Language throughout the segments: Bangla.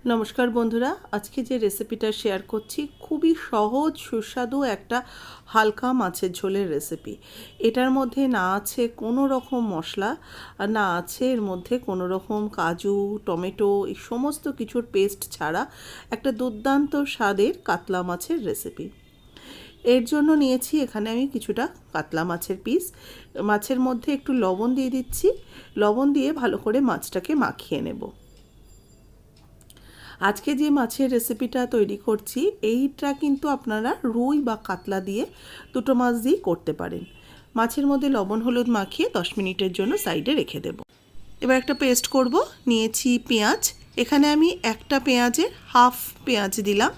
নমস্কার বন্ধুরা, আজকে যে রেসিপিটা শেয়ার করছি খুবই সহজ সুস্বাদু একটা হালকা মাছের ঝোলের রেসিপি। এটার মধ্যে না আছে কোনো রকম মশলা, আর না আছে এর মধ্যে কোনো রকম কাজু, টমেটো, এই সমস্ত কিছুর পেস্ট ছাড়া একটা দুর্দান্ত স্বাদের কাতলা মাছের রেসিপি। এর জন্য নিয়েছি এখানে আমি কিছুটা কাতলা মাছের পিস। মাছের মধ্যে একটু লবণ দিয়ে দিচ্ছি। লবণ দিয়ে ভালো করে মাছটাকে মাখিয়ে নেব। আজকে যে মাছের রেসিপিটা তৈরি করছি এইটা কিন্তু আপনারা রুই বা কাতলা দিয়ে দুটো মাছ দিয়ে করতে পারেন। মাছের মধ্যে লবণ হলুদ মাখিয়ে 10 মিনিটের জন্য সাইডে রেখে দেব। এবার একটা পেস্ট করব। নিয়েছি পেঁয়াজ, এখানে আমি একটা পেঁয়াজের হাফ পেঁয়াজ দিলাম,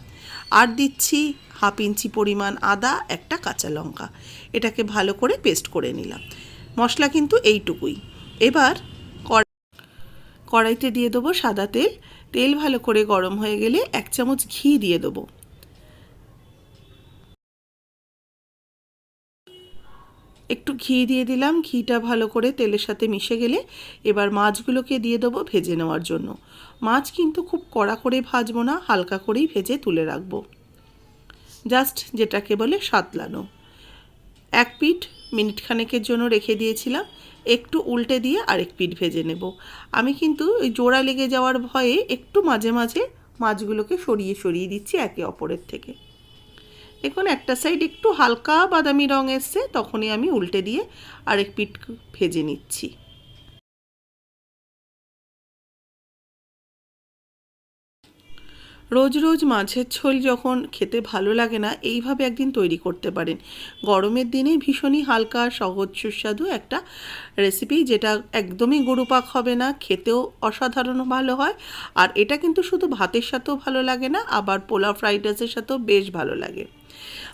আর দিচ্ছি হাফ ইঞ্চি পরিমাণ আদা, একটা কাঁচা লঙ্কা। এটাকে ভালো করে পেস্ট করে নিলাম। মশলা কিন্তু এইটুকুই। এবার কড়াইতে দিয়ে দেবো সাদা তেল। তেল ভালো করে গরম হয়ে গেলে 1 চামচ ঘি দিয়ে দেবো। একটু ঘি দিয়ে দিলাম। ঘিটা ভালো করে তেলের সাথে মিশে গেলে এবার মাছগুলোকে দিয়ে দেবো ভেজে নেওয়ার জন্য। মাছ কিন্তু খুব কড়া করে ভাজবো না, হালকা করেই ভেজে তুলে রাখবো, জাস্ট যেটাকে বলে সাতলানো। এক পিঠ মিনিট খানেকের জন্য রেখে দিয়েছিলাম, একটু উল্টে দিয়ে আরেক পিঠ ভেজে নেব। আমি কিন্তু ওই জোড়া লেগে যাওয়ার ভয়ে একটু মাঝে মাঝে মাছগুলোকে সরিয়ে সরিয়ে দিচ্ছি একে অপরের থেকে। দেখুন একটা সাইড একটু হালকা বাদামি রং এসছে, তখনই আমি উল্টে দিয়ে আরেক পিঠ ভেজে নিচ্ছি। রোজ রোজ মাছের ঝোল যখন খেতে ভালো লাগে না, এইভাবে একদিন তৈরি করতে পারেন। গরমের দিনে ভীষণই হালকা সহজ সুস্বাদু একটা রেসিপি, যেটা একদমই গুরুপাক হবে না, খেতেও অসাধারণ ভালো হয়। আর এটা কিন্তু শুধু ভাতের সাথেও ভালো লাগে না, আবার পোলাও ফ্রাইড রাইসের সাথেও বেশ ভালো লাগে।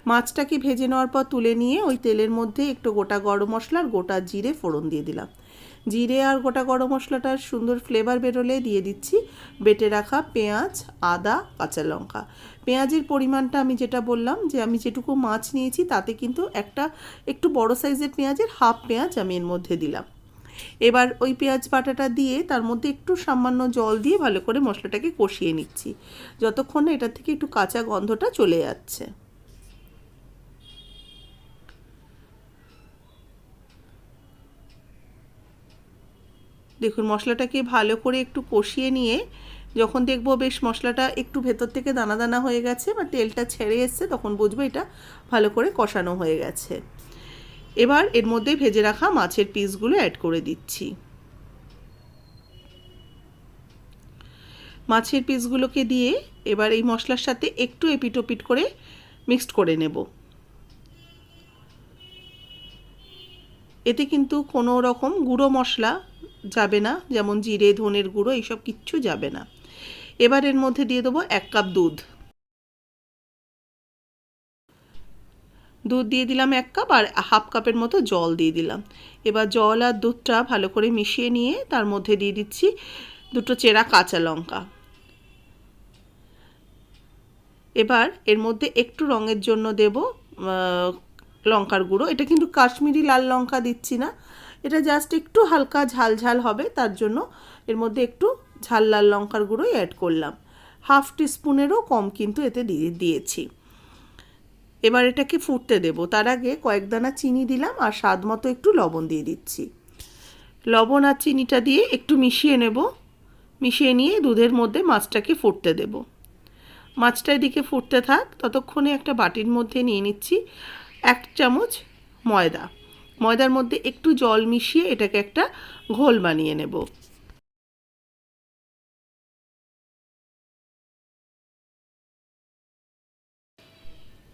মাছটাকে ভেজে নেওয়ার পর তুলে নিয়ে ওই তেলের মধ্যে একটু গোটা গরম মশলা আর গোটা জিরে ফোড়ন দিয়ে দিলাম। জিরে আর গোটা গরম মশলাটার সুন্দর ফ্লেভার বেরোলে দিয়ে দিচ্ছি বেটে রাখা পেঁয়াজ, আদা, কাঁচা লঙ্কা। পেঁয়াজের পরিমাণটা আমি যেটা বললাম, যে আমি যেটুকু মাছ নিয়েছি তাতে কিন্তু একটু বড় সাইজের পেঁয়াজের হাফ পেঁয়াজ আমি এর মধ্যে দিলাম। এবার ওই পেঁয়াজ বাটাটা দিয়ে তার মধ্যে একটু সামান্য জল দিয়ে ভালো করে মশলাটাকে কষিয়ে নিচ্ছি, যতক্ষণ না এটা থেকে একটু কাঁচা গন্ধটা চলে যাচ্ছে। দেখুন মশলাটাকে ভালো করে একটু কষিয়ে নিয়ে যখন দেখবো বেশ মশলাটা একটু ভেতর থেকে দানা দানা হয়ে গেছে বা তেলটা ছেড়ে এসছে, তখন বুঝবো এটা ভালো করে কষানো হয়ে গেছে। এবার এর মধ্যে ভেজে রাখা মাছের পিসগুলো অ্যাড করে দিচ্ছি। মাছের পিসগুলোকে দিয়ে এবার এই মশলার সাথে একটু এপিট ওপিট করে মিক্সড করে নেব। এতে কিন্তু কোনো রকম গুঁড়ো মশলা যাবে না, যেমন জিরে, ধনের গুঁড়ো, এইসব কিচ্ছু যাবে না। এবার এর মধ্যে দিয়ে দেবো 1 কাপ দুধ। দুধ দিয়ে দিলাম 1 কাপ, আর হাফ কাপের মতো জল দিয়ে দিলাম। এবার জল আর দুধটা ভালো করে মিশিয়ে নিয়ে তার মধ্যে দিয়ে দিচ্ছি দুটো চেরা কাঁচা লঙ্কা। এবার এর মধ্যে একটু রঙের জন্য দেব লঙ্কার গুঁড়ো। এটা কিন্তু কাশ্মীরি লাল লঙ্কা দিচ্ছি না, এটা জাস্ট একটু হালকা ঝাল ঝাল হবে, তার জন্য এর মধ্যে একটু ঝাল লাল লঙ্কার গুঁড়োই অ্যাড করলাম। হাফ টিস্পুনেরও কম কিন্তু এতে দিয়েছি। এবার এটাকে ফুটতে দেব। তার আগে কয়েক দানা চিনি দিলাম, আর স্বাদ মতো একটু লবণ দিয়ে দিচ্ছি। লবণ আর চিনিটা দিয়ে একটু মিশিয়ে নেব। মিশিয়ে নিয়ে দুধের মধ্যে মাছটাকে ফুটতে দেব। মাছটা এদিকে ফুটতে থাক, ততক্ষণে একটা বাটির মধ্যে নিয়ে নিচ্ছি 1 চামচ ময়দা। ময়দার মধ্যে একটু জল মিশিয়ে এটাকে একটা ঘোল বানিয়ে নেব।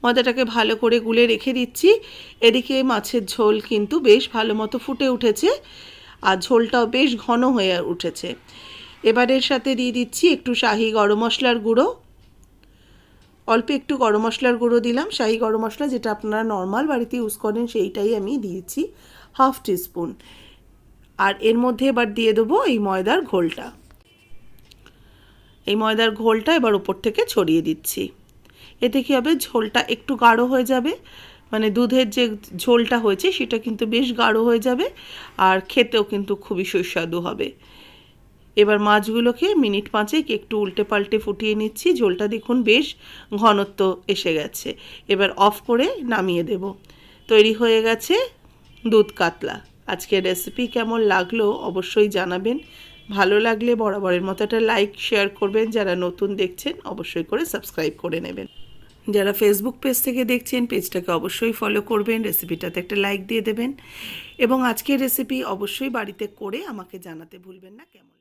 ময়দাটাকে ভালো করে গুলে রেখে দিচ্ছি। এদিকে মাছের ঝোল কিন্তু বেশ ভালো মতো ফুটে উঠেছে, আর ঝোলটাও বেশ ঘন হয়ে উঠেছে। এবার এর সাথে দিয়ে দিচ্ছি একটু শাহি গরম মশলার গুঁড়ো। অল্প একটু গরম মশলার গুঁড়ো দিলাম, শাহি গরম মশলা যেটা আপনারা নর্মাল বাড়িতে ইউজ করেন সেইটাই আমি দিয়েছি, হাফ টিস্পুন। আর এর মধ্যে এবার দিয়ে দেবো এই ময়দার ঘোলটা। এই ময়দার ঘোলটা এবার উপর থেকে ছড়িয়ে দিচ্ছি। এতে কী হবে, ঝোলটা একটু গাঢ় হয়ে যাবে, মানে দুধের যে ঝোলটা হয়েছে সেটা কিন্তু বেশ গাঢ় হয়ে যাবে, আর খেতেও কিন্তু খুবই সুস্বাদু হবে। এবার মাছগুলোকে মিনিট 5 একটু উল্টে পাল্টে ফুটিয়ে নিচ্ছি। ঝোলটা দেখুন বেশ ঘনত্ব এসে গেছে। এবার অফ করে নামিয়ে দেব। তৈরি হয়ে গেছে দুধ কাতলা। আজকের রেসিপি কেমন লাগলো অবশ্যই জানাবেন। ভালো লাগলে বরাবরের মতো একটা লাইক শেয়ার করবেন। যারা নতুন দেখছেন অবশ্যই করে সাবস্ক্রাইব করে নেবেন। যারা ফেসবুক পেজ থেকে দেখছেন পেজটাকে অবশ্যই ফলো করবেন, রেসিপিটাতে একটা লাইক দিয়ে দেবেন এবং আজকের রেসিপি অবশ্যই বাড়িতে করে আমাকে জানাতে ভুলবেন না কেমন